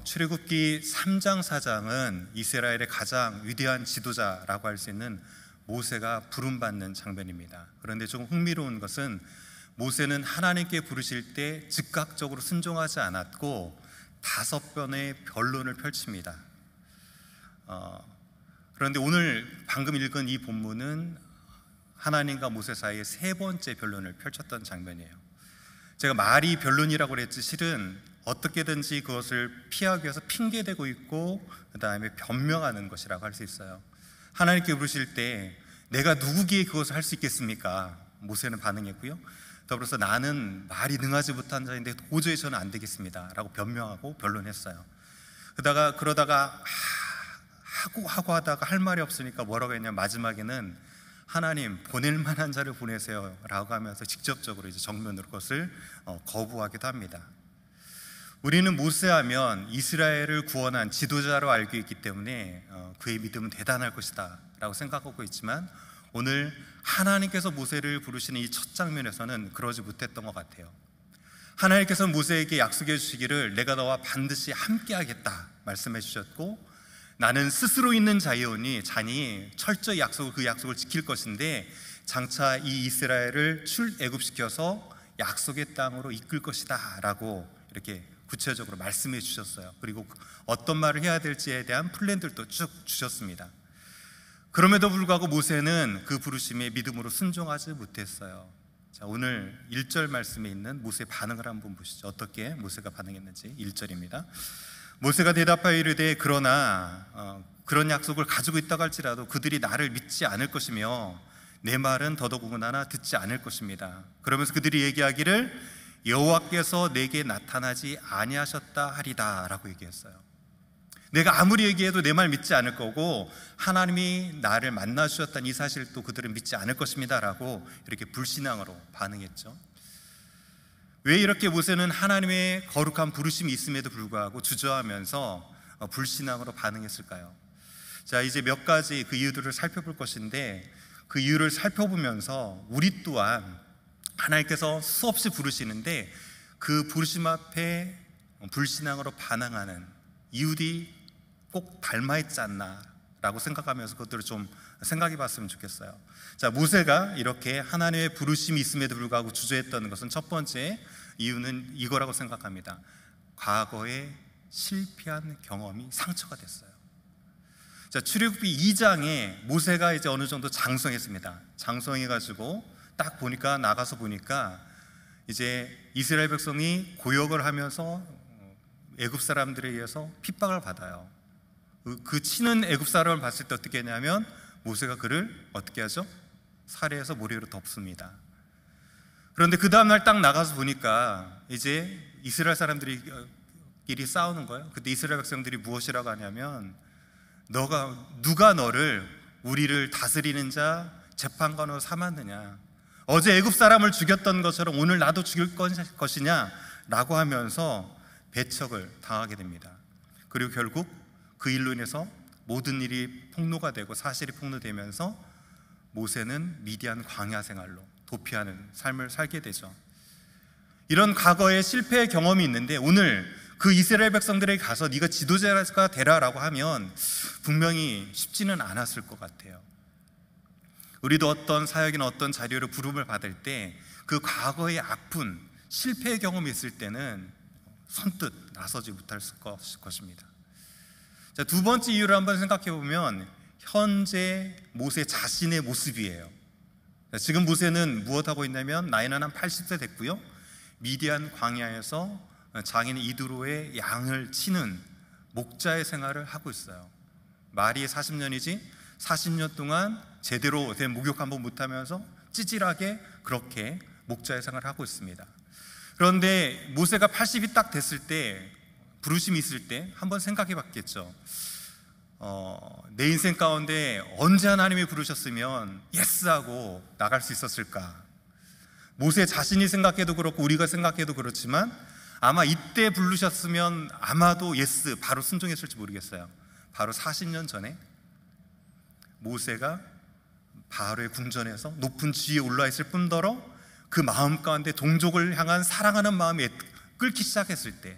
출애굽기 3장 4장은 이스라엘의 가장 위대한 지도자라고 할 수 있는 모세가 부름받는 장면입니다. 그런데 좀 흥미로운 것은 모세는 하나님께 부르실 때 즉각적으로 순종하지 않았고 5번의 변론을 펼칩니다. 그런데 오늘 방금 읽은 이 본문은 하나님과 모세 사이에 3번째 변론을 펼쳤던 장면이에요. 제가 말이 변론이라고 그랬지 실은 어떻게든지 그것을 피하기 위해서 핑계대고 있고 그 다음에 변명하는 것이라고 할 수 있어요. 하나님께 부르실 때 내가 누구기에 그것을 할 수 있겠습니까? 모세는 반응했고요. 더불어서 나는 말이 능하지 못한 자인데 도저히 저는 안 되겠습니다 라고 변명하고 변론했어요. 그러다가 하고 하다가 할 말이 없으니까 뭐라고 했냐면 마지막에는 하나님 보낼 만한 자를 보내세요 라고 하면서 직접적으로 이제 정면으로 그것을 거부하기도 합니다. 우리는 모세하면 이스라엘을 구원한 지도자로 알고 있기 때문에 그의 믿음은 대단할 것이다 라고 생각하고 있지만 오늘 하나님께서 모세를 부르시는 이 첫 장면에서는 그러지 못했던 것 같아요. 하나님께서 모세에게 약속해 주시기를 내가 너와 반드시 함께 하겠다 말씀해 주셨고 나는 스스로 있는 자니 철저히 그 약속을 지킬 것인데 장차 이 이스라엘을 출애굽시켜서 약속의 땅으로 이끌 것이다 라고 이렇게 구체적으로 말씀해 주셨어요. 그리고 어떤 말을 해야 될지에 대한 플랜들도 쭉 주셨습니다. 그럼에도 불구하고 모세는 그 부르심에 믿음으로 순종하지 못했어요. 자, 오늘 1절 말씀에 있는 모세의 반응을 한번 보시죠. 어떻게 모세가 반응했는지. 1절입니다. 모세가 대답하여 이르되 그러나 그런 약속을 가지고 있다고 할지라도 그들이 나를 믿지 않을 것이며 내 말은 더더군다나 듣지 않을 것입니다. 그러면서 그들이 얘기하기를 여호와께서 내게 나타나지 아니하셨다 하리다 라고 얘기했어요. 내가 아무리 얘기해도 내 말 믿지 않을 거고 하나님이 나를 만나 주셨다는 이 사실도 그들은 믿지 않을 것입니다 라고 이렇게 불신앙으로 반응했죠. 왜 이렇게 모세는 하나님의 거룩한 부르심이 있음에도 불구하고 주저하면서 불신앙으로 반응했을까요? 자, 이제 몇 가지 그 이유들을 살펴볼 것인데 그 이유를 살펴보면서 우리 또한 하나님께서 수없이 부르시는데 그 부르심 앞에 불신앙으로 반항하는 이유들이 꼭 닮아있지 않나 라고 생각하면서 그것들을 좀 생각해 봤으면 좋겠어요. 자, 모세가 이렇게 하나님의 부르심이 있음에도 불구하고 주저했던 것은 첫 번째 이유는 이거라고 생각합니다. 과거에 실패한 경험이 상처가 됐어요. 자, 출애굽기 2장에 모세가 이제 어느 정도 장성했습니다. 장성해가지고 딱 보니까 나가서 보니까 이제 이스라엘 백성이 고역을 하면서 애굽 사람들에 의해서 핍박을 받아요. 그 치는 애굽 사람을 봤을 때 어떻게 했냐면 모세가 그를 어떻게 하죠? 살해해서 모래로 덮습니다. 그런데 그 다음날 딱 나가서 보니까 이제 이스라엘 사람들끼리 싸우는 거예요. 그때 이스라엘 백성들이 무엇이라고 하냐면 누가 너를 우리를 다스리는 자 재판관으로 삼았느냐, 어제 애굽 사람을 죽였던 것처럼 오늘 나도 죽일 것이냐 라고 하면서 배척을 당하게 됩니다. 그리고 결국 그 일로 인해서 모든 일이 폭로가 되고 사실이 폭로되면서 모세는 미디안 광야 생활로 도피하는 삶을 살게 되죠. 이런 과거의 실패의 경험이 있는데 오늘 그 이스라엘 백성들에게 가서 네가 지도자가 되라 라고 하면 분명히 쉽지는 않았을 것 같아요. 우리도 어떤 사역이나 어떤 자료로 부름을 받을 때 그 과거의 아픈 실패의 경험이 있을 때는 선뜻 나서지 못할 것입니다. 자, 두 번째 이유를 한번 생각해 보면 현재 모세 자신의 모습이에요. 자, 지금 모세는 무엇하고 있냐면 나이는 한 80세 됐고요, 미디안 광야에서 장인 이드로의 양을 치는 목자의 생활을 하고 있어요. 말이 40년이지 40년 동안 제대로 된 목욕 한번 못하면서 찌질하게 그렇게 목자의 생활을 하고 있습니다. 그런데 모세가 80이 딱 됐을 때, 부르심이 있을 때 한번 생각해 봤겠죠. 내 인생 가운데 언제 하나님이 부르셨으면 예스하고 나갈 수 있었을까? 모세 자신이 생각해도 그렇고 우리가 생각해도 그렇지만 아마 이때 부르셨으면 아마도 예스 바로 순종했을지 모르겠어요. 바로 40년 전에 모세가 바로의 궁전에서 높은 지위에 올라 있을 뿐더러 그 마음 가운데 동족을 향한 사랑하는 마음이 끓기 시작했을 때,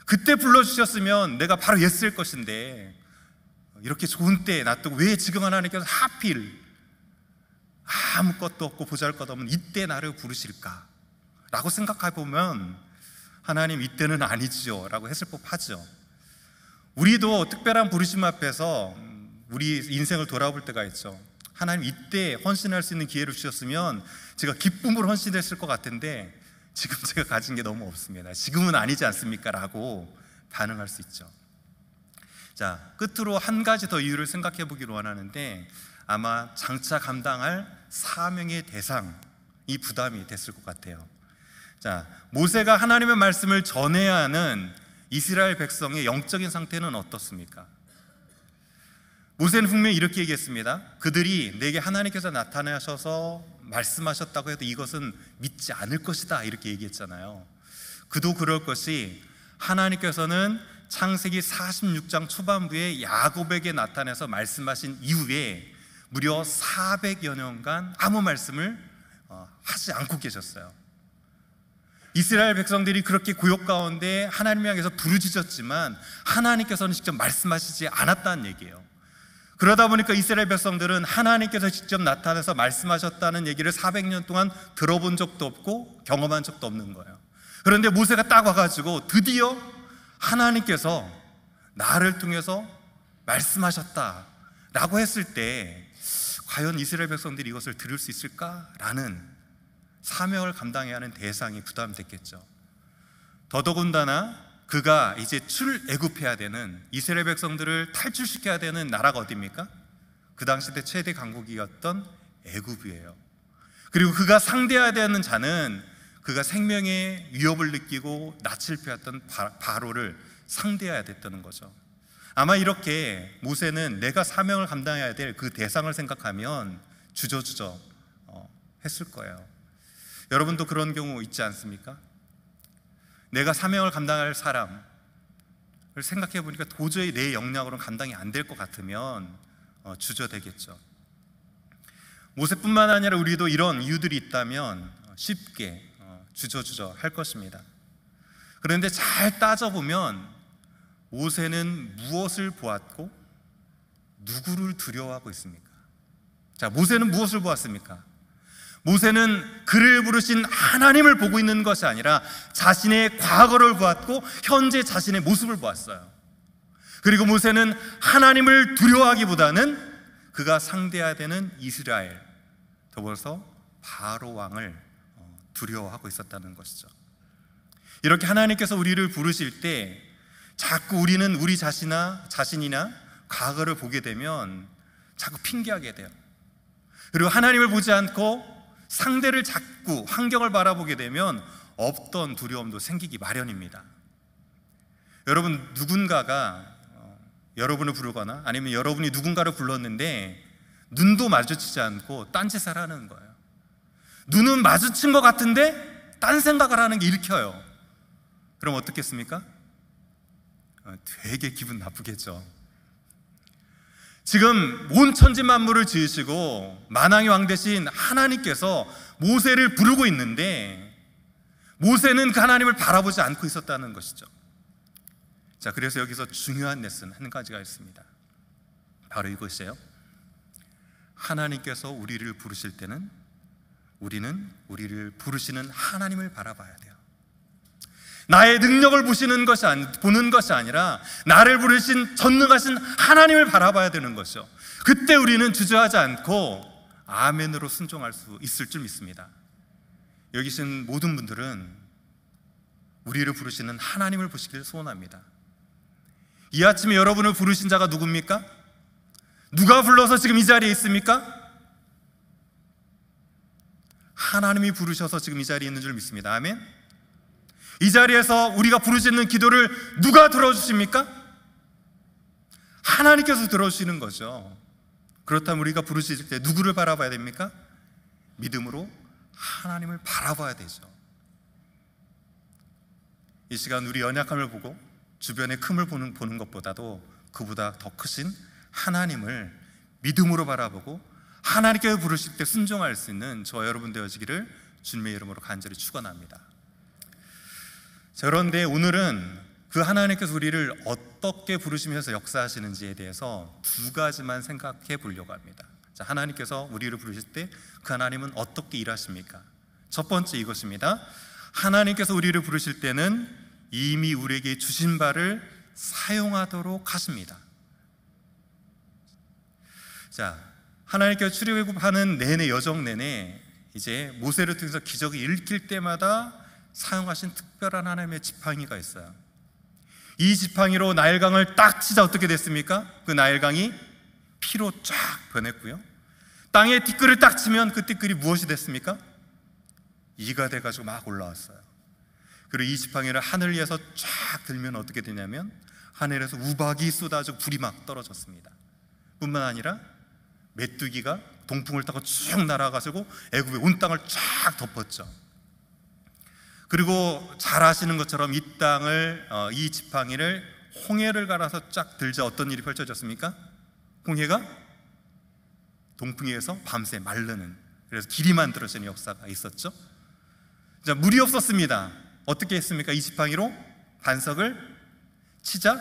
그때 불러주셨으면 내가 바로 예스일 것인데 이렇게 좋은 때에 놔두고 왜 지금 하나님께서 하필 아무것도 없고 보잘것없는 이때 나를 부르실까? 라고 생각해보면 하나님 이때는 아니지요 라고 했을 법하죠. 우리도 특별한 부르심 앞에서 우리 인생을 돌아볼 때가 있죠. 하나님 이때 헌신할 수 있는 기회를 주셨으면 제가 기쁨으로 헌신했을 것 같은데 지금 제가 가진 게 너무 없습니다. 지금은 아니지 않습니까? 라고 반응할 수 있죠. 자, 끝으로 한 가지 더 이유를 생각해 보기를 원하는데 아마 장차 감당할 사명의 대상이 부담이 됐을 것 같아요. 자, 모세가 하나님의 말씀을 전해야 하는 이스라엘 백성의 영적인 상태는 어떻습니까? 모세는 분명히 이렇게 얘기했습니다. 그들이 내게 하나님께서 나타나셔서 말씀하셨다고 해도 이것은 믿지 않을 것이다 이렇게 얘기했잖아요. 그도 그럴 것이 하나님께서는 창세기 46장 초반부에 야곱에게 나타나서 말씀하신 이후에 무려 400여 년간 아무 말씀을 하지 않고 계셨어요. 이스라엘 백성들이 그렇게 고역 가운데 하나님 향해서 부르짖었지만 하나님께서는 직접 말씀하시지 않았다는 얘기예요. 그러다 보니까 이스라엘 백성들은 하나님께서 직접 나타나서 말씀하셨다는 얘기를 400년 동안 들어본 적도 없고 경험한 적도 없는 거예요. 그런데 모세가 딱 와가지고 드디어 하나님께서 나를 통해서 말씀하셨다라고 했을 때 과연 이스라엘 백성들이 이것을 들을 수 있을까라는 사명을 감당해야 하는 대상이 부담됐겠죠. 더더군다나 그가 이제 출애굽해야 되는 이스라엘 백성들을 탈출시켜야 되는 나라가 어디입니까? 그 당시 때 최대 강국이었던 애굽이에요. 그리고 그가 상대해야 되는 자는 그가 생명의 위협을 느끼고 낯을 피웠던 바로를 상대해야 됐다는 거죠. 아마 이렇게 모세는 내가 사명을 감당해야 될 그 대상을 생각하면 주저주저 했을 거예요. 여러분도 그런 경우 있지 않습니까? 내가 사명을 감당할 사람을 생각해 보니까 도저히 내 역량으로는 감당이 안 될 것 같으면 주저되겠죠. 모세뿐만 아니라 우리도 이런 이유들이 있다면 쉽게 주저주저 할 것입니다. 그런데 잘 따져보면 모세는 무엇을 보았고 누구를 두려워하고 있습니까? 자, 모세는 무엇을 보았습니까? 모세는 그를 부르신 하나님을 보고 있는 것이 아니라 자신의 과거를 보았고 현재 자신의 모습을 보았어요. 그리고 모세는 하나님을 두려워하기보다는 그가 상대해야 되는 이스라엘, 더불어서 바로 왕을 두려워하고 있었다는 것이죠. 이렇게 하나님께서 우리를 부르실 때 자꾸 우리는 우리 자신이나 과거를 보게 되면 자꾸 핑계하게 돼요. 그리고 하나님을 보지 않고 상대를 자꾸 환경을 바라보게 되면 없던 두려움도 생기기 마련입니다. 여러분, 누군가가 여러분을 부르거나 아니면 여러분이 누군가를 불렀는데 눈도 마주치지 않고 딴짓을 하는 거예요. 눈은 마주친 것 같은데 딴 생각을 하는 게 읽혀요. 그럼 어떻겠습니까? 되게 기분 나쁘겠죠. 지금 온 천지 만물을 지으시고 만왕의 왕 되신 하나님께서 모세를 부르고 있는데 모세는 그 하나님을 바라보지 않고 있었다는 것이죠. 자, 그래서 여기서 중요한 레슨 한 가지가 있습니다. 바로 이것이에요. 하나님께서 우리를 부르실 때는 우리는 우리를 부르시는 하나님을 바라봐야 돼요. 나의 능력을 보는 것이 아니라 나를 부르신 전능하신 하나님을 바라봐야 되는 것이죠. 그때 우리는 주저하지 않고 아멘으로 순종할 수 있을 줄 믿습니다. 여기 계신 모든 분들은 우리를 부르시는 하나님을 보시길 소원합니다. 이 아침에 여러분을 부르신 자가 누굽니까? 누가 불러서 지금 이 자리에 있습니까? 하나님이 부르셔서 지금 이 자리에 있는 줄 믿습니다. 아멘. 이 자리에서 우리가 부르짖는 기도를 누가 들어주십니까? 하나님께서 들어주시는 거죠. 그렇다면 우리가 부르짖을 때 누구를 바라봐야 됩니까? 믿음으로 하나님을 바라봐야 되죠. 이 시간 우리 연약함을 보고 주변의 큼을 보는 것보다도 그보다 더 크신 하나님을 믿음으로 바라보고 하나님께서 부르실 때 순종할 수 있는 저와 여러분 되어지기를 주님의 이름으로 간절히 축원합니다. 자, 그런데 오늘은 그 하나님께서 우리를 어떻게 부르시면서 역사하시는지에 대해서 두 가지만 생각해 보려고 합니다. 자, 하나님께서 우리를 부르실 때 그 하나님은 어떻게 일하십니까? 첫 번째 이것입니다. 하나님께서 우리를 부르실 때는 이미 우리에게 주신 바를 사용하도록 하십니다. 자, 하나님께서 출애굽하는 내내 여정 내내 이제 모세를 통해서 기적이 일으킬 때마다 사용하신 특별한 하나님의 지팡이가 있어요. 이 지팡이로 나일강을 딱 치자 어떻게 됐습니까? 그 나일강이 피로 쫙 변했고요. 땅에 티끌을 딱 치면 그 티끌이 무엇이 됐습니까? 이가 돼가지고 막 올라왔어요. 그리고 이 지팡이를 하늘 위에서 쫙 들면 어떻게 되냐면 하늘에서 우박이 쏟아지고 불이 막 떨어졌습니다. 뿐만 아니라 메뚜기가 동풍을 타고 쭉 날아가지고 애굽의 온 땅을 쫙 덮었죠. 그리고 잘 아시는 것처럼 이 땅을 이 지팡이를 홍해를 갈아서 쫙 들자 어떤 일이 펼쳐졌습니까? 홍해가 동풍에서 밤새 마르는, 그래서 길이 만들어지는 역사가 있었죠. 자, 물이 없었습니다. 어떻게 했습니까? 이 지팡이로 반석을 치자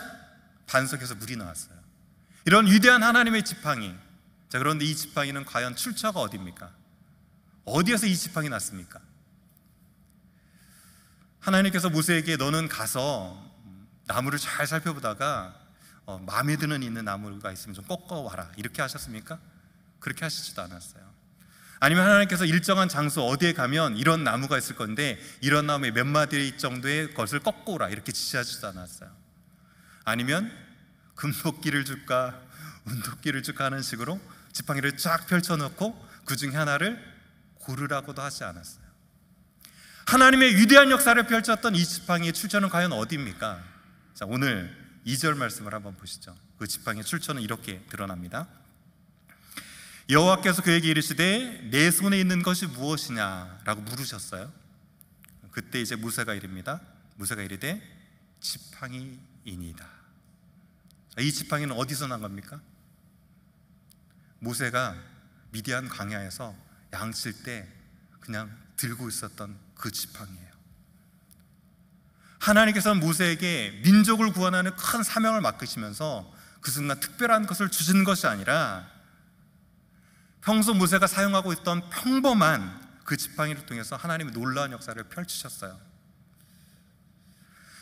반석에서 물이 나왔어요. 이런 위대한 하나님의 지팡이. 자, 그런데 이 지팡이는 과연 출처가 어디입니까? 어디에서 이 지팡이 났습니까? 하나님께서 모세에게 너는 가서 나무를 잘 살펴보다가 마음에 드는 있는 나무가 있으면 좀 꺾어와라 이렇게 하셨습니까? 그렇게 하시지도 않았어요. 아니면 하나님께서 일정한 장소 어디에 가면 이런 나무가 있을 건데 이런 나무의 몇 마디 정도의 것을 꺾어오라 이렇게 지시하지도 않았어요. 아니면 금도끼를 줄까 은도끼를 줄까 하는 식으로 지팡이를 쫙 펼쳐놓고 그 중에 하나를 고르라고도 하지 않았어요. 하나님의 위대한 역사를 펼쳤던 이 지팡이의 출처는 과연 어디입니까? 자, 오늘 2절 말씀을 한번 보시죠. 그 지팡이의 출처는 이렇게 드러납니다. 여호와께서 그에게 이르시되 내 손에 있는 것이 무엇이냐 라고 물으셨어요. 그때 이제 모세가 이릅니다. 모세가 이르되 지팡이이니이다. 이 지팡이는 어디서 난 겁니까? 모세가 미디안 광야에서 양칠 때 그냥 들고 있었던 그 지팡이예요. 하나님께서는 모세에게 민족을 구원하는 큰 사명을 맡기시면서 그 순간 특별한 것을 주신 것이 아니라 평소 모세가 사용하고 있던 평범한 그 지팡이를 통해서 하나님의 놀라운 역사를 펼치셨어요.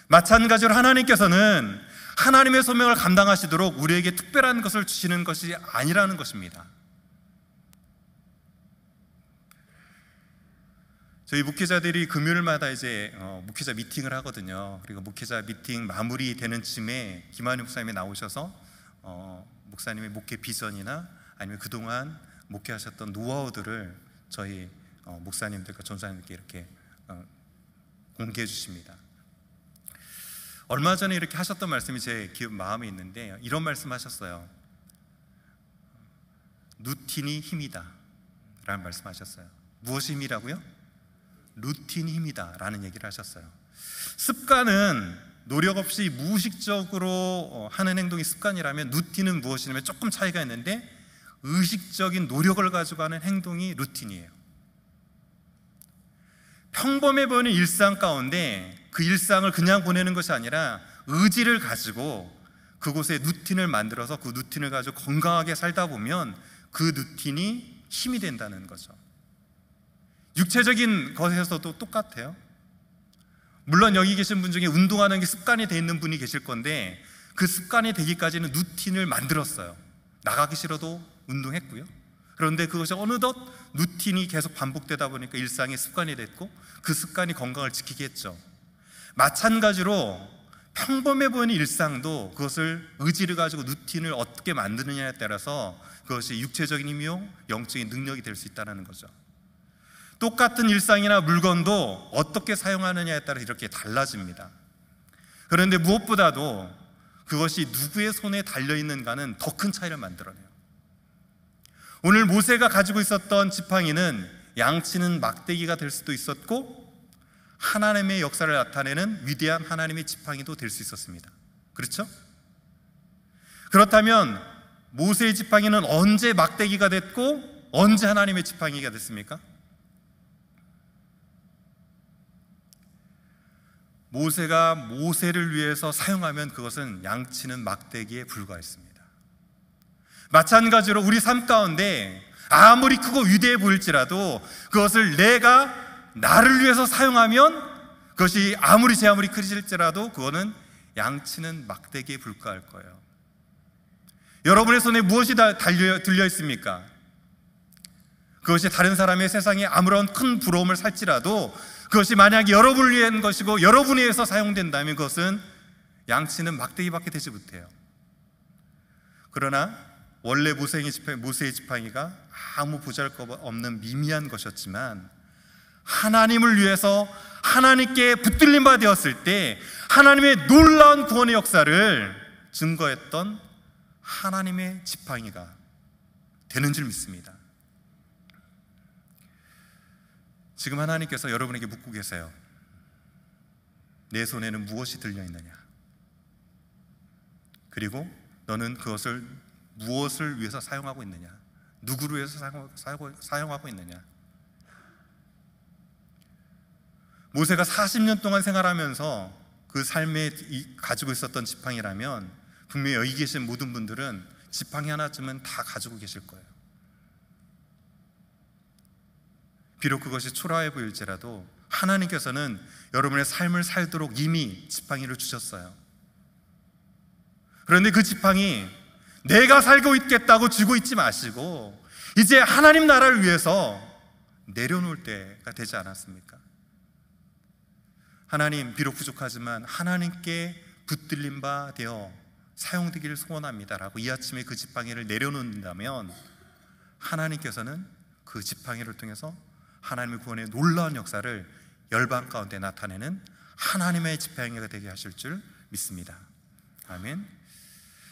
마찬가지로 하나님께서는 하나님의 소명을 감당하시도록 우리에게 특별한 것을 주시는 것이 아니라는 것입니다. 저희 목회자들이 금요일마다 이제 목회자 미팅을 하거든요. 그리고 목회자 미팅 마무리되는 쯤에 김한희 목사님이 나오셔서 목사님의 목회 비전이나 아니면 그동안 목회하셨던 노하우들을 저희 목사님들과 전사님들께 이렇게 공개해 주십니다. 얼마 전에 이렇게 하셨던 말씀이 제 마음에 있는데 이런 말씀하셨어요. 루틴이 힘이다 라는 말씀하셨어요. 무엇이 힘이라고요? 루틴이 힘이다 라는 얘기를 하셨어요. 습관은 노력 없이 무의식적으로 하는 행동이 습관이라면 루틴은 무엇이냐면 조금 차이가 있는데 의식적인 노력을 가지고 하는 행동이 루틴이에요. 평범해 보이는 일상 가운데 그 일상을 그냥 보내는 것이 아니라 의지를 가지고 그곳에 루틴을 만들어서 그 루틴을 가지고 건강하게 살다 보면 그 루틴이 힘이 된다는 거죠. 육체적인 것에서도 똑같아요. 물론 여기 계신 분 중에 운동하는 게 습관이 돼 있는 분이 계실 건데 그 습관이 되기까지는 루틴을 만들었어요. 나가기 싫어도 운동했고요. 그런데 그것이 어느덧 루틴이 계속 반복되다 보니까 일상의 습관이 됐고 그 습관이 건강을 지키게 했죠. 마찬가지로 평범해 보이는 일상도 그것을 의지를 가지고 루틴을 어떻게 만드느냐에 따라서 그것이 육체적인 힘이요 영적인 능력이 될 수 있다는 거죠. 똑같은 일상이나 물건도 어떻게 사용하느냐에 따라 이렇게 달라집니다. 그런데 무엇보다도 그것이 누구의 손에 달려있는가는 더 큰 차이를 만들어내요. 오늘 모세가 가지고 있었던 지팡이는 양치는 막대기가 될 수도 있었고 하나님의 역사를 나타내는 위대한 하나님의 지팡이도 될 수 있었습니다. 그렇죠? 그렇다면 모세의 지팡이는 언제 막대기가 됐고 언제 하나님의 지팡이가 됐습니까? 모세가 모세를 위해서 사용하면 그것은 양치는 막대기에 불과했습니다. 마찬가지로 우리 삶 가운데 아무리 크고 위대해 보일지라도 그것을 내가 나를 위해서 사용하면 그것이 아무리 제 아무리 크실지라도 그거는 양치는 막대기에 불과할 거예요. 여러분의 손에 무엇이 들려 있습니까? 그것이 다른 사람의 세상에 아무런 큰 부러움을 살지라도 그것이 만약에 여러분을 위한 것이고 여러분에 의해서 사용된다면 그것은 양치는 막대기밖에 되지 못해요. 그러나 원래 모세의 지팡이가 아무 보잘것없는 미미한 것이었지만 하나님을 위해서 하나님께 붙들림 바 되었을 때 하나님의 놀라운 구원의 역사를 증거했던 하나님의 지팡이가 되는 줄 믿습니다. 지금 하나님께서 여러분에게 묻고 계세요. 내 손에는 무엇이 들려 있느냐? 그리고 너는 그것을 무엇을 위해서 사용하고 있느냐? 누구를 위해서 사용하고 있느냐? 모세가 40년 동안 생활하면서 그 삶에 가지고 있었던 지팡이라면 분명히 여기 계신 모든 분들은 지팡이 하나쯤은 다 가지고 계실 거예요. 비록 그것이 초라해 보일지라도 하나님께서는 여러분의 삶을 살도록 이미 지팡이를 주셨어요. 그런데 그 지팡이 내가 살고 있겠다고 쥐고 있지 마시고 이제 하나님 나라를 위해서 내려놓을 때가 되지 않았습니까? 하나님, 비록 부족하지만 하나님께 붙들림 바 되어 사용되기를 소원합니다라고 이 아침에 그 지팡이를 내려놓는다면 하나님께서는 그 지팡이를 통해서 하나님의 구원의 놀라운 역사를 열방 가운데 나타내는 하나님의 지팡이가 되게 하실 줄 믿습니다. 아멘.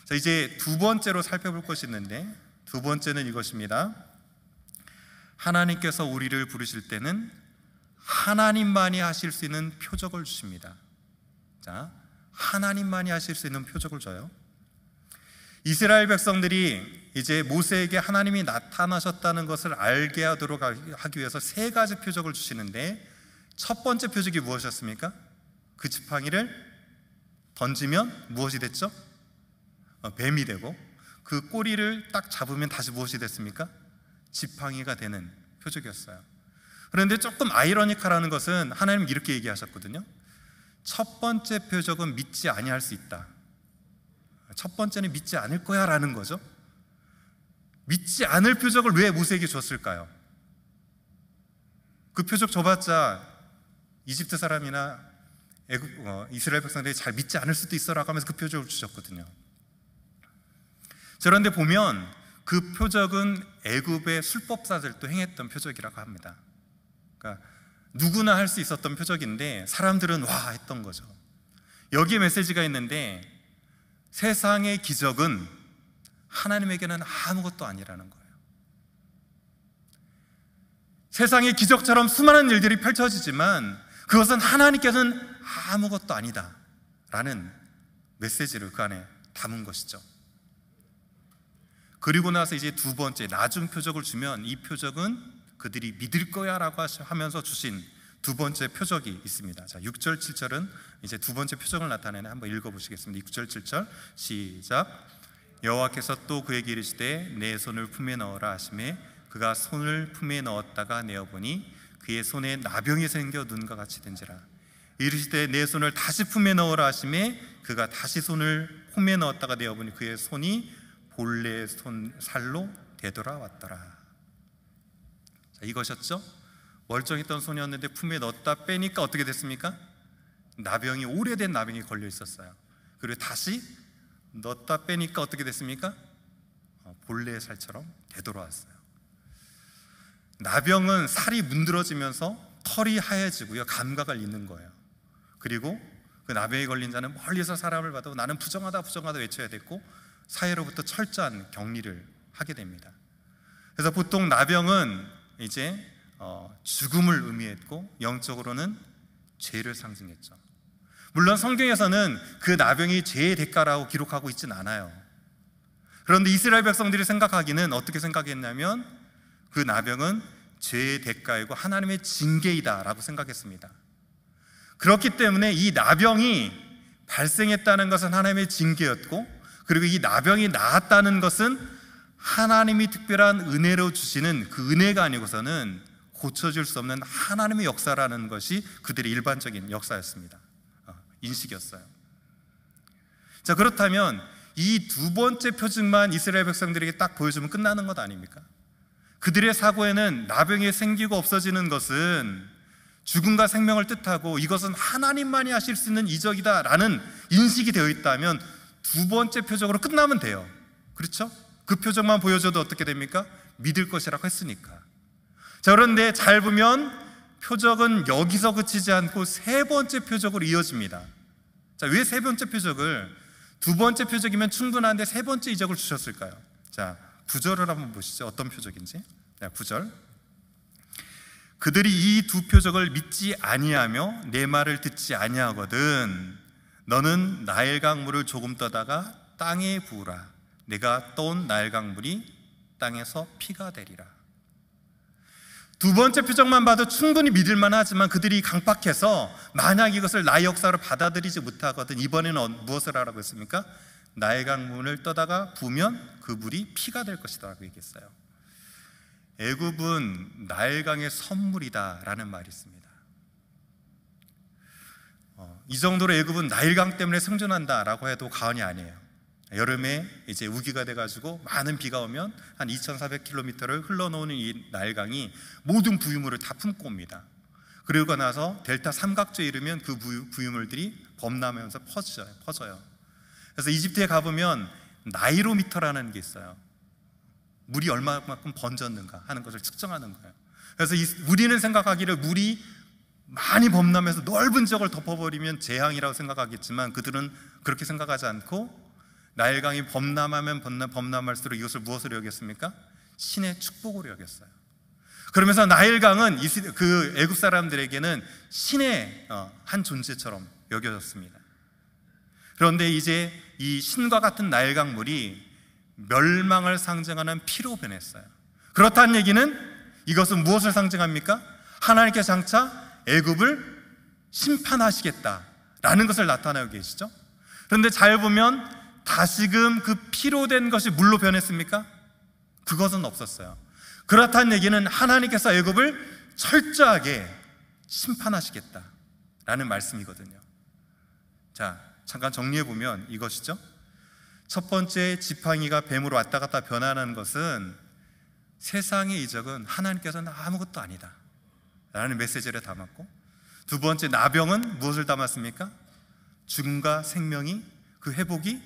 자, 이제 두 번째로 살펴볼 것이 있는데 두 번째는 이것입니다. 하나님께서 우리를 부르실 때는 하나님만이 하실 수 있는 표적을 주십니다. 자, 하나님만이 하실 수 있는 표적을 줘요. 이스라엘 백성들이 이제 모세에게 하나님이 나타나셨다는 것을 알게 하도록 하기 위해서 세 가지 표적을 주시는데 첫 번째 표적이 무엇이었습니까? 그 지팡이를 던지면 무엇이 됐죠? 뱀이 되고 그 꼬리를 딱 잡으면 다시 무엇이 됐습니까? 지팡이가 되는 표적이었어요. 그런데 조금 아이러니컬한 것은 하나님 이렇게 얘기하셨거든요. 첫 번째 표적은 믿지 아니할 수 있다. 첫 번째는 믿지 않을 거야 라는 거죠. 믿지 않을 표적을 왜 모세에게 줬을까요? 그 표적 줘봤자 이집트 사람이나 이스라엘 백성들이 잘 믿지 않을 수도 있어 라고 하면서 그 표적을 주셨거든요. 그런데 보면 그 표적은 애굽의 술법사들도 행했던 표적이라고 합니다. 그러니까 누구나 할 수 있었던 표적인데 사람들은 와 했던 거죠. 여기에 메시지가 있는데 세상의 기적은 하나님에게는 아무것도 아니라는 거예요. 세상의 기적처럼 수많은 일들이 펼쳐지지만 그것은 하나님께서는 아무것도 아니다 라는 메시지를 그 안에 담은 것이죠. 그리고 나서 이제 두 번째 나중 표적을 주면 이 표적은 그들이 믿을 거야 라고 하면서 주신 두 번째 표적이 있습니다. 자, 6절 7절은 이제 두 번째 표적을 나타내는 한번 읽어보시겠습니다. 6절 7절 시작. 여호와께서 또 그에게 이르시되 내 손을 품에 넣어라 하시매 그가 손을 품에 넣었다가 내어보니 그의 손에 나병이 생겨 눈과 같이 된지라. 이르시되 내 손을 다시 품에 넣어라 하시매 그가 다시 손을 품에 넣었다가 내어보니 그의 손이 본래의 손 살로 되돌아왔더라. 자, 이것이었죠. 멀쩡했던 손이었는데 품에 넣었다 빼니까 어떻게 됐습니까? 나병이, 오래된 나병이 걸려 있었어요. 그리고 다시 넣었다 빼니까 어떻게 됐습니까? 본래의 살처럼 되돌아왔어요. 나병은 살이 문드러지면서 털이 하얘지고요, 감각을 잃는 거예요. 그리고 그 나병에 걸린 자는 멀리서 사람을 봐도 나는 부정하다 부정하다 외쳐야 됐고 사회로부터 철저한 격리를 하게 됩니다. 그래서 보통 나병은 이제 죽음을 의미했고 영적으로는 죄를 상징했죠. 물론 성경에서는 그 나병이 죄의 대가라고 기록하고 있진 않아요. 그런데 이스라엘 백성들이 생각하기는 어떻게 생각했냐면 그 나병은 죄의 대가이고 하나님의 징계이다 라고 생각했습니다. 그렇기 때문에 이 나병이 발생했다는 것은 하나님의 징계였고, 그리고 이 나병이 나았다는 것은 하나님이 특별한 은혜로 주시는 그 은혜가 아니고서는 고쳐줄 수 없는 하나님의 역사라는 것이 그들의 일반적인 역사였습니다. 인식이었어요. 자, 그렇다면 이 두 번째 표징만 이스라엘 백성들에게 딱 보여주면 끝나는 것 아닙니까? 그들의 사고에는 나병이 생기고 없어지는 것은 죽음과 생명을 뜻하고 이것은 하나님만이 하실 수 있는 이적이다 라는 인식이 되어 있다면 두 번째 표적으로 끝나면 돼요. 그렇죠? 그 표적만 보여줘도 어떻게 됩니까? 믿을 것이라고 했으니까. 자, 그런데 잘 보면 표적은 여기서 그치지 않고 세 번째 표적으로 이어집니다. 자, 왜 세 번째 표적을, 두 번째 표적이면 충분한데 세 번째 이적을 주셨을까요? 자, 9절을 한번 보시죠. 어떤 표적인지. 자, 9절. 그들이 이 두 표적을 믿지 아니하며 내 말을 듣지 아니하거든 너는 나일강 물을 조금 떠다가 땅에 부으라. 내가 떠온 나일강 물이 땅에서 피가 되리라. 두 번째 표적만 봐도 충분히 믿을만 하지만 그들이 강박해서 만약 이것을 나의 역사로 받아들이지 못하거든 이번에는 무엇을 하라고 했습니까? 나일강 물을 떠다가 부으면 그 물이 피가 될 것이다 라고 얘기했어요. 애굽은 나일강의 선물이다 라는 말이 있습니다. 이 정도로 애굽은 나일강 때문에 생존한다 라고 해도 과언이 아니에요. 여름에 이제 우기가 돼가지고 많은 비가 오면 한 2,400km를 흘러놓는 이 나일강이 모든 부유물을 다 품고 옵니다. 그러고 나서 델타 삼각주에 이르면 그 부유물들이 범람하면서 퍼져요. 그래서 이집트에 가보면 나이로미터라는 게 있어요. 물이 얼마만큼 번졌는가 하는 것을 측정하는 거예요. 그래서 우리는 생각하기를 물이 많이 범람해서 넓은 지역을 덮어버리면 재앙이라고 생각하겠지만 그들은 그렇게 생각하지 않고 나일강이 범람하면 범람할수록 이것을 무엇으로 여겼습니까? 신의 축복으로 여겼어요. 그러면서 나일강은 그 애굽 사람들에게는 신의 한 존재처럼 여겨졌습니다. 그런데 이제 이 신과 같은 나일강 물이 멸망을 상징하는 피로 변했어요. 그렇다는 얘기는 이것은 무엇을 상징합니까? 하나님께서 장차 애굽을 심판하시겠다라는 것을 나타내고 계시죠. 그런데 잘 보면 다시금 그 피로 된 것이 물로 변했습니까? 그것은 없었어요. 그렇다는 얘기는 하나님께서 애굽을 철저하게 심판하시겠다라는 말씀이거든요. 자, 잠깐 정리해보면 이것이죠. 첫 번째, 지팡이가 뱀으로 왔다 갔다 변하는 것은 세상의 이적은 하나님께서는 아무것도 아니다 라는 메시지를 담았고, 두 번째, 나병은 무엇을 담았습니까? 죽음과 생명이, 그 회복이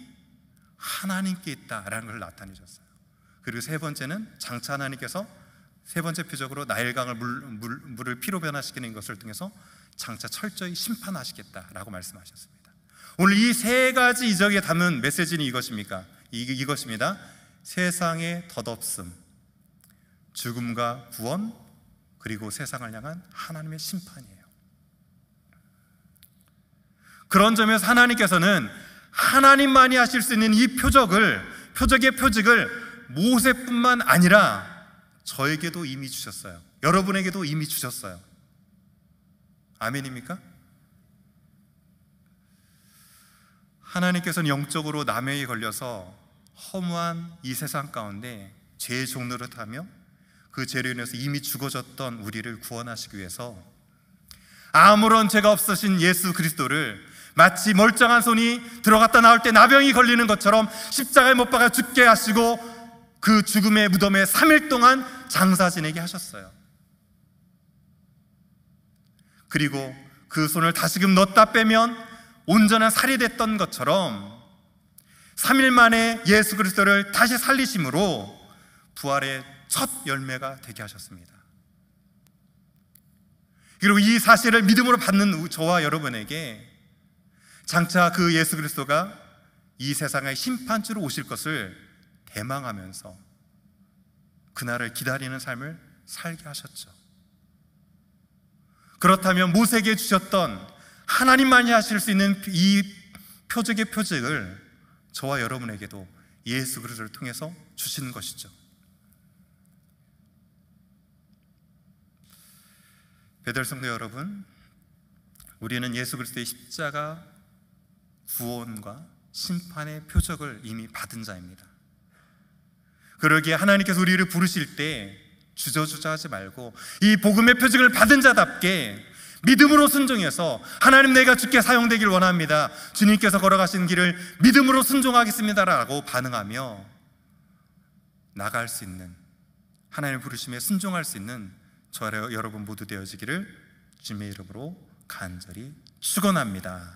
하나님께 있다라는 걸 나타내 줬어요. 그리고 세 번째는 장차 하나님께서 세 번째 표적으로 나일강을 물을 피로 변화시키는 것을 통해서 장차 철저히 심판하시겠다라고 말씀하셨습니다. 오늘 이 세 가지 이적에 담은 메시지는 이것입니까? 이것입니다. 세상의 덧없음, 죽음과 구원, 그리고 세상을 향한 하나님의 심판이에요. 그런 점에서 하나님께서는 하나님만이 하실 수 있는 이 표적의 표적을 모세뿐만 아니라 저에게도 이미 주셨어요. 여러분에게도 이미 주셨어요. 아멘입니까? 하나님께서는 영적으로 나병에 걸려서 허무한 이 세상 가운데 죄의 종로를 타며 그 죄로 인해서 이미 죽어졌던 우리를 구원하시기 위해서 아무런 죄가 없으신 예수 그리스도를 마치 멀쩡한 손이 들어갔다 나올 때 나병이 걸리는 것처럼 십자가에 못 박아 죽게 하시고 그 죽음의 무덤에 3일 동안 장사 지내게 하셨어요. 그리고 그 손을 다시금 넣었다 빼면 온전한 살이 됐던 것처럼 3일 만에 예수 그리스도를 다시 살리심으로 부활의 첫 열매가 되게 하셨습니다. 그리고 이 사실을 믿음으로 받는 저와 여러분에게 장차 그 예수 그리스도가 이 세상의 심판주로 오실 것을 대망하면서 그날을 기다리는 삶을 살게 하셨죠. 그렇다면 모세에게 주셨던 하나님만이 하실 수 있는 이 표적의 표적을 저와 여러분에게도 예수 그리스도를 통해서 주시는 것이죠. 베델 성도 여러분, 우리는 예수 그리스도의 십자가 구원과 심판의 표적을 이미 받은 자입니다. 그러기에 하나님께서 우리를 부르실 때 주저주저하지 말고 이 복음의 표적을 받은 자답게 믿음으로 순종해서 하나님, 내가 주께 사용되길 원합니다, 주님께서 걸어가신 길을 믿음으로 순종하겠습니다 라고 반응하며 나갈 수 있는, 하나님 부르심에 순종할 수 있는 저와 여러분 모두 되어지기를 주님의 이름으로 간절히 축원합니다.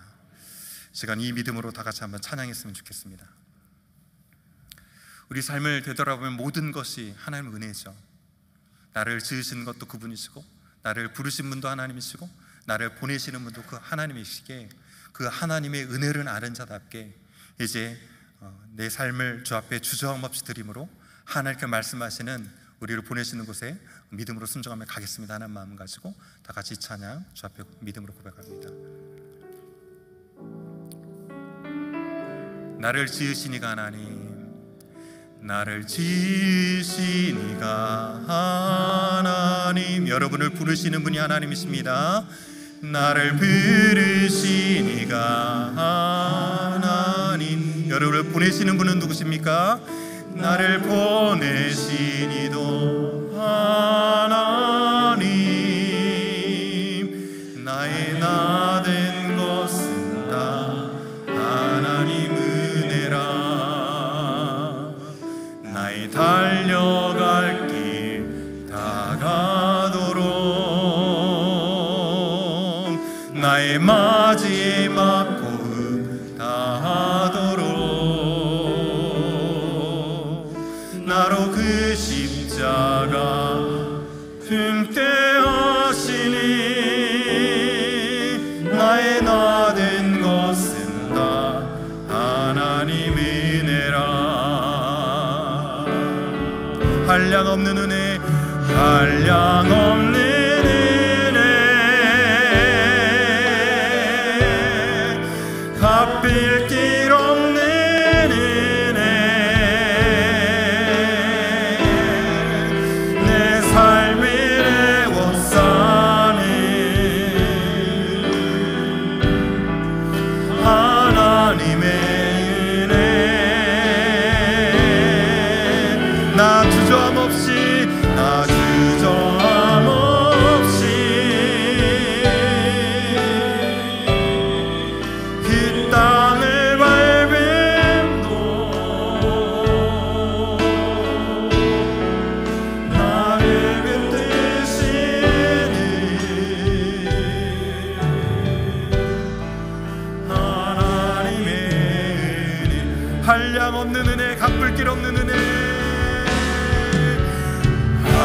시간 이 믿음으로 다 같이 한번 찬양했으면 좋겠습니다. 우리 삶을 되돌아보면 모든 것이 하나님의 은혜죠. 나를 지으신 것도 그분이시고, 나를 부르신 분도 하나님이시고, 나를 보내시는 분도 그 하나님이시기에 그 하나님의 은혜를 아는 자답게 이제 내 삶을 주 앞에 주저함 없이 드림으로 하나님께 말씀하시는, 우리를 보내시는 곳에 믿음으로 순종하며 가겠습니다 하는 마음 가지고 다 같이 찬양 주 앞에 믿음으로 고백합니다. 나를 지으시니가 하나님, 나를 지으시니가 하나님. 여러분을 부르시는 분이 하나님이십니다. 나를 부르시니가 하나님. 여러분을 보내시는 분은 누구십니까? 나를 보내시니도 하나님. 나의 나 된 것은 다 하나님 은혜라. 나의 달려갈 길 다가도록, 나의 맞이에 막고음 다하도록, 나로 그 십자가 품게 하시니, 나의 나 된 것은 다 하나님 은혜라. 한량없는 은혜, 한량없는 은혜, 갚을 길 없는 은혜, 내 삶을 애워싸는 하나님의 은혜. 나 주저함 없이, 나 주저함 없이 그 땅을 밟음도 나를 붙드시는 하나님의 은혜. 한량없는 은혜, 갚을 길 없는 은혜,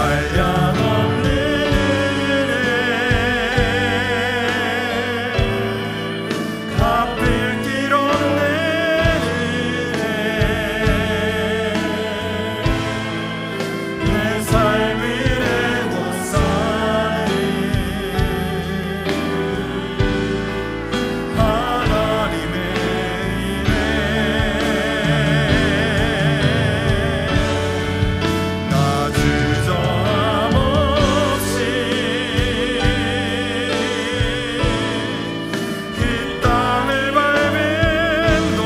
한량없는 은혜, 갚을 길 없는 은혜, 내 삶을 애워싸는 하나님의 은혜. 나 주저함 없이 그 땅을 밟음도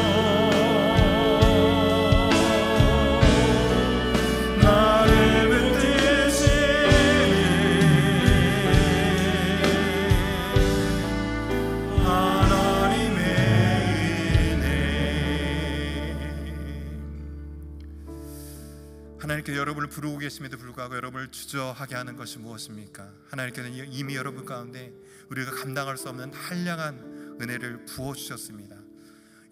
나를 붙드시는 하나님의 은혜. 하나님께서 여러분을 부르고 계심에도 불구하고 여러분을 주저하게 하는 것이 무엇입니까? 하나님께서는 이미 여러분 가운데 우리가 감당할 수 없는 한량한 은혜를 부어주셨습니다.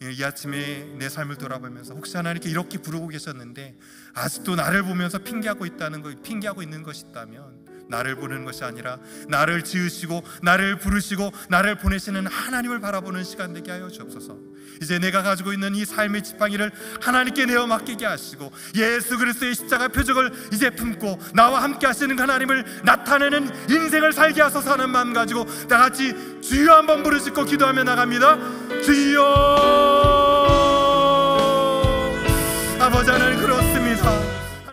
이 아침에 내 삶을 돌아보면서 혹시 하나님께 이렇게 부르고 계셨는데 아직도 나를 보면서 핑계하고 있는 것이 있다면, 나를 부르는 것이 아니라 나를 지으시고 나를 부르시고 나를 보내시는 하나님을 바라보는 시간 되게 하여 주옵소서. 이제 내가 가지고 있는 이 삶의 지팡이를 하나님께 내어 맡기게 하시고 예수 그리스도의 십자가 표적을 이제 품고 나와 함께 하시는 하나님을 나타내는 인생을 살게 하소서 하는 마음 가지고 다 같이 주여 한번 부르짖고 기도하며 나갑니다. 주여. 아버지 하나님, 그렇습니다.